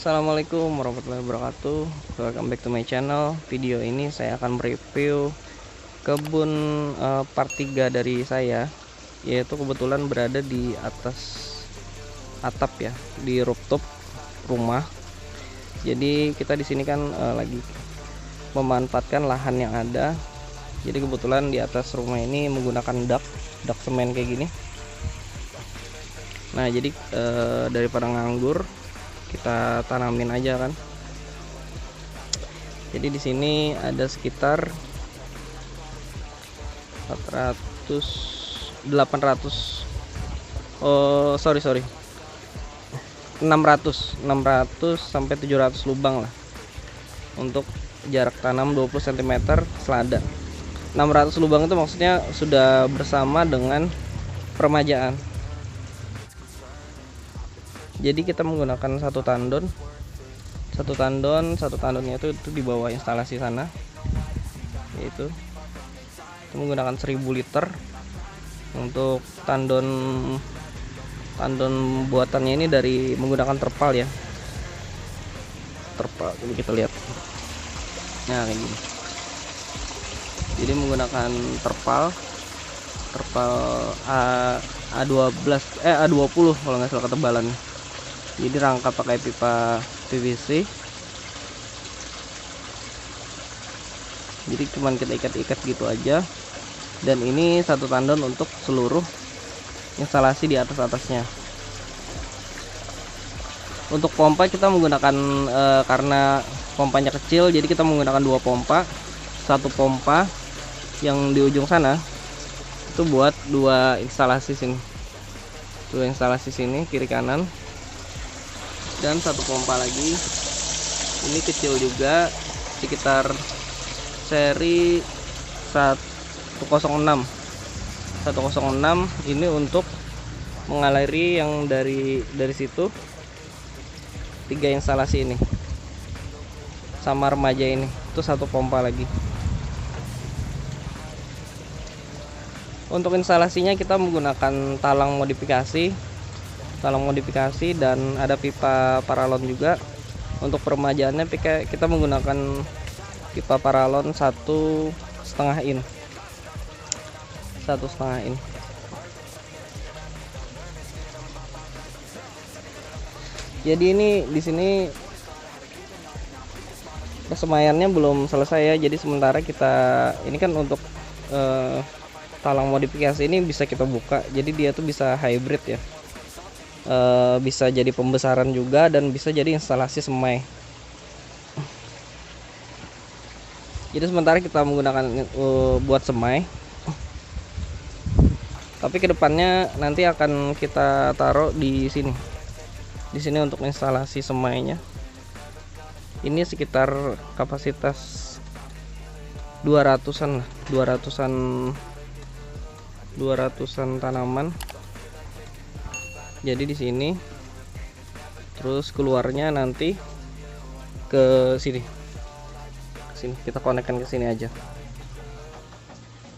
Assalamualaikum warahmatullahi wabarakatuh. Welcome back to my channel. Video ini saya akan mereview kebun part 3 dari saya, yaitu kebetulan berada di atas atap ya, di rooftop rumah. Jadi kita di sini kan lagi memanfaatkan lahan yang ada. Jadi kebetulan di atas rumah ini menggunakan dak semen kayak gini. Nah, jadi daripada nganggur, kita tanamin aja kan. Jadi di sini ada sekitar 800 sampai 700 lubang lah untuk jarak tanam 20 cm selada. 600 lubang itu maksudnya sudah bersama dengan permajaan. Jadi kita menggunakan satu tandonnya itu di bawah instalasi sana, yaitu kita menggunakan 1000 liter untuk tandon buatannya ini dari menggunakan terpal ya, terpal. Ini kita lihat, nah kayak gini. Jadi menggunakan terpal A20 kalau nggak salah ketebalannya. Jadi rangkap pakai pipa PVC. Jadi cuman kita ikat-ikat gitu aja. Dan ini satu tandon untuk seluruh instalasi di atasnya. Untuk pompa kita menggunakan karena pompanya kecil, jadi kita menggunakan 2 pompa. Satu pompa yang di ujung sana itu buat 2 instalasi sini. 2 instalasi sini kiri kanan. Dan satu pompa lagi, ini kecil juga, sekitar seri 106 ini untuk mengaliri yang dari situ 3 instalasi ini sama remaja ini, itu satu pompa lagi. Untuk instalasinya kita menggunakan talang modifikasi dan ada pipa paralon juga. Untuk permajaannya kita menggunakan pipa paralon 1,5 in. Jadi ini di sini kesemaiannya belum selesai ya. Jadi sementara kita ini kan untuk talang modifikasi ini bisa kita buka. Jadi dia tuh bisa hybrid ya. Bisa jadi pembesaran juga dan bisa jadi instalasi semai. Jadi sementara kita menggunakan buat semai, tapi kedepannya nanti akan kita taruh di sini untuk instalasi semainya. Ini sekitar kapasitas 200-an tanaman. Jadi di sini, terus keluarnya nanti ke sini kita konekkan ke sini aja.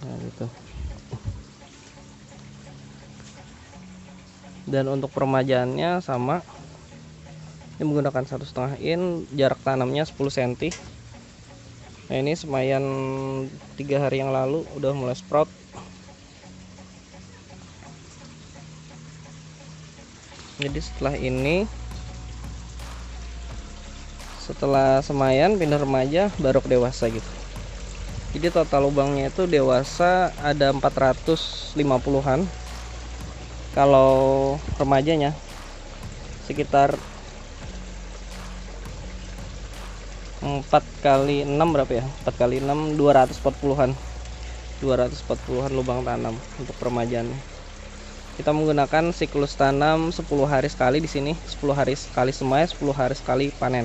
Nah gitu. Dan untuk permajaannya sama, ini menggunakan 1,5 in, jarak tanamnya 10 cm. Nah ini semaian 3 hari yang lalu udah mulai sprout. Jadi setelah semaian pindah remaja baru ke dewasa gitu. Jadi total lubangnya itu dewasa ada 450-an. Kalau remajanya sekitar 4 kali 6 berapa ya? 4 kali 6 240-an lubang tanam untuk permajaannya. Kita menggunakan siklus tanam 10 hari sekali di sini, 10 hari sekali semai, 10 hari sekali panen.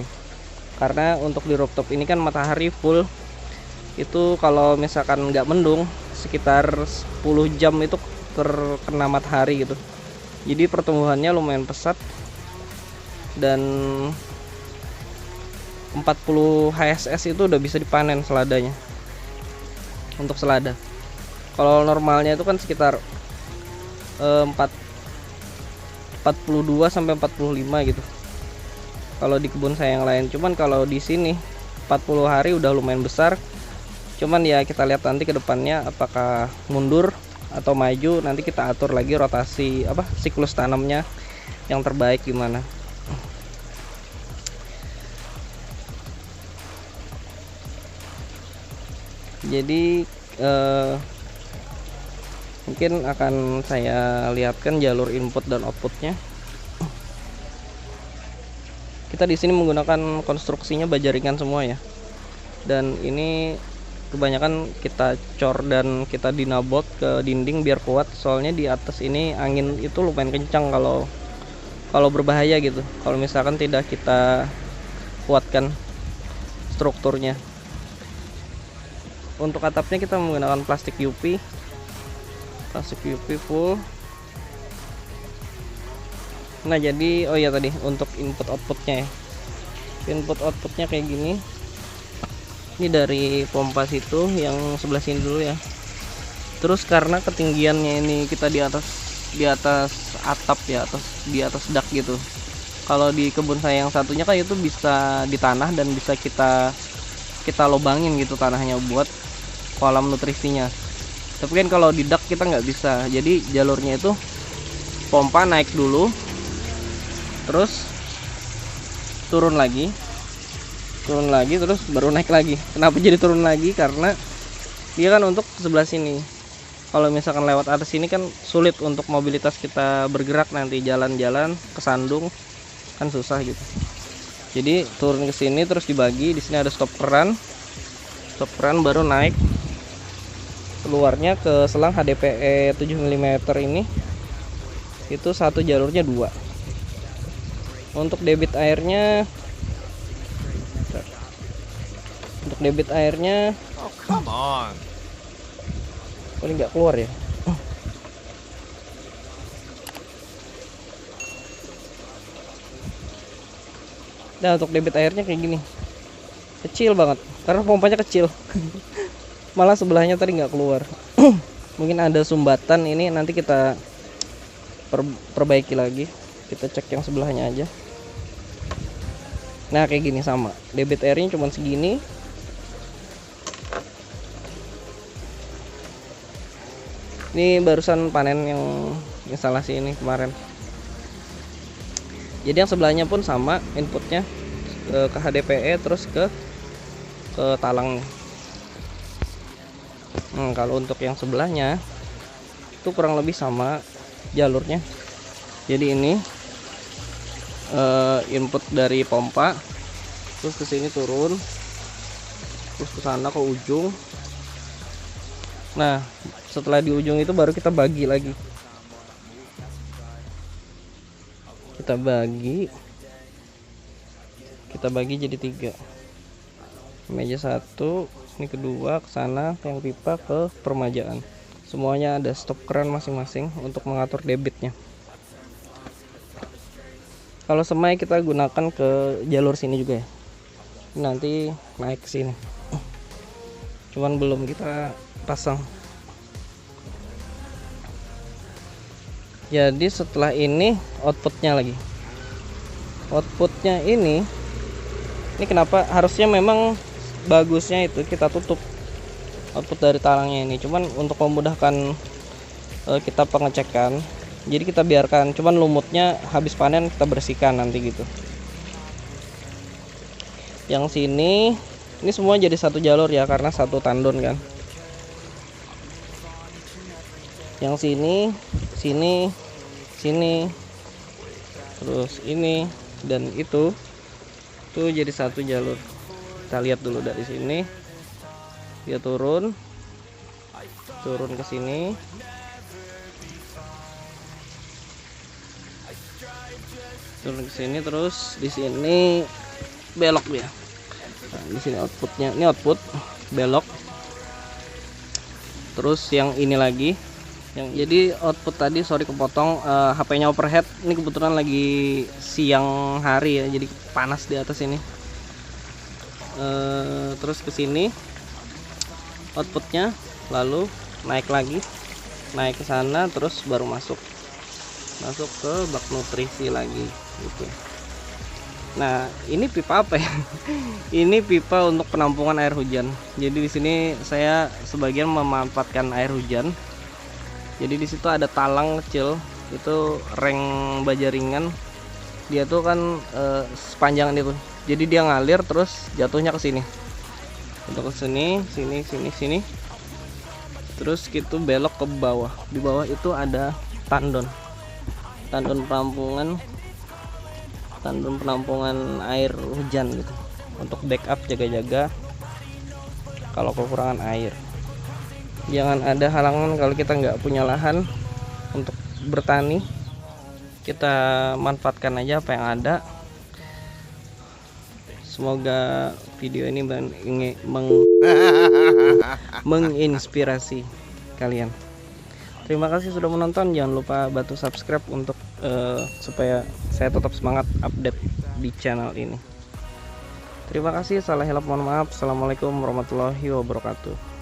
Karena untuk di rooftop ini kan matahari full. Itu kalau misalkan nggak mendung, sekitar 10 jam itu terkena matahari gitu. Jadi pertumbuhannya lumayan pesat. Dan 40 HSS itu udah bisa dipanen seladanya. Untuk selada. Kalau normalnya itu kan sekitar 42 sampai 45 gitu. kalau di kebun saya yang lain. Cuman kalau di sini 40 hari udah lumayan besar. Cuman ya kita lihat nanti ke depannya apakah mundur atau maju, nanti kita atur lagi rotasi siklus tanamnya yang terbaik gimana. Jadi mungkin akan saya lihatkan jalur input dan outputnya. Kita di sini menggunakan konstruksinya baja ringan semua ya. Dan ini kebanyakan kita cor dan kita dinabot ke dinding biar kuat. Soalnya di atas ini angin itu lumayan kencang kalau berbahaya gitu. Kalau misalkan tidak kita kuatkan strukturnya. Untuk atapnya kita menggunakan plastik UV full. Nah jadi oh ya tadi untuk input outputnya ya, input outputnya kayak gini. Ini dari pompa situ yang sebelah sini dulu ya. Terus karena ketinggiannya ini kita di atas atap ya, di atas dak gitu. Kalau di kebun saya yang satunya kan itu bisa di tanah dan bisa kita lobangin gitu tanahnya buat kolam nutrisinya. Tapi kan kalau di dak kita nggak bisa. Jadi jalurnya itu pompa naik dulu, terus turun lagi, terus baru naik lagi. Kenapa jadi turun lagi? Karena dia kan untuk sebelah sini. Kalau misalkan lewat atas sini kan sulit untuk mobilitas kita bergerak, nanti jalan-jalan kesandung kan susah gitu. Jadi turun ke sini terus dibagi. Di sini ada stop keran baru naik keluarnya ke selang HDPE 7 mm ini. Itu satu jalurnya 2. Untuk debit airnya Oh, come on. Kok ini nggak keluar ya? Nah untuk debit airnya kayak gini, kecil banget karena pompanya kecil. Malah sebelahnya tadi nggak keluar. Mungkin ada sumbatan, ini nanti kita perbaiki lagi. Kita cek yang sebelahnya aja. Nah kayak gini sama, debit airnya cuma segini. Ini barusan panen yang instalasi ini kemarin. Jadi yang sebelahnya pun sama inputnya ke HDPE terus ke talang. Kalau untuk yang sebelahnya itu kurang lebih sama jalurnya. Jadi ini input dari pompa, terus ke sini turun, terus ke sana ke ujung. Nah setelah di ujung itu baru kita bagi lagi. Kita bagi jadi 3. Meja 1, ini kedua ke sana, yang pipa ke permajaan. Semuanya ada stop keran masing-masing untuk mengatur debitnya. Kalau semai kita gunakan ke jalur sini juga ya. Nanti naik ke sini. Cuman belum kita pasang. Jadi setelah ini outputnya lagi. Outputnya ini kenapa harusnya memang bagusnya itu kita tutup output dari talangnya ini. Cuman untuk memudahkan kita pengecekan, jadi kita biarkan. Cuman lumutnya habis panen kita bersihkan nanti gitu. Yang sini ini semua jadi satu jalur ya karena satu tandon kan. Yang sini, terus ini dan itu jadi satu jalur. Kita lihat dulu dari sini, dia turun ke sini, terus di sini belok dia. Nah, di sini outputnya, ini output belok. Terus yang ini lagi, jadi output tadi sorry kepotong, HP-nya overhead. Ini kebetulan lagi siang hari ya, jadi panas di atas ini. Terus ke sini outputnya, lalu naik lagi, naik ke sana, terus baru masuk ke bak nutrisi lagi gitu. Nah, ini pipa apa ya? Ini pipa untuk penampungan air hujan. Jadi di sini saya sebagian memanfaatkan air hujan. Jadi di situ ada talang kecil, itu reng baja ringan. Dia tuh kan sepanjang itu. Jadi dia ngalir terus jatuhnya ke sini. Untuk ke sini, sini. Terus gitu belok ke bawah. Di bawah itu ada tandon. Tandon penampungan air hujan gitu, untuk backup jaga-jaga kalau kekurangan air. Jangan ada halangan kalau kita nggak punya lahan untuk bertani, kita manfaatkan aja apa yang ada. Semoga video ini menginspirasi kalian. Terima kasih sudah menonton. Jangan lupa bantu subscribe untuk supaya saya tetap semangat update di channel ini. Terima kasih. Salah hilap mohon maaf. Assalamualaikum warahmatullahi wabarakatuh.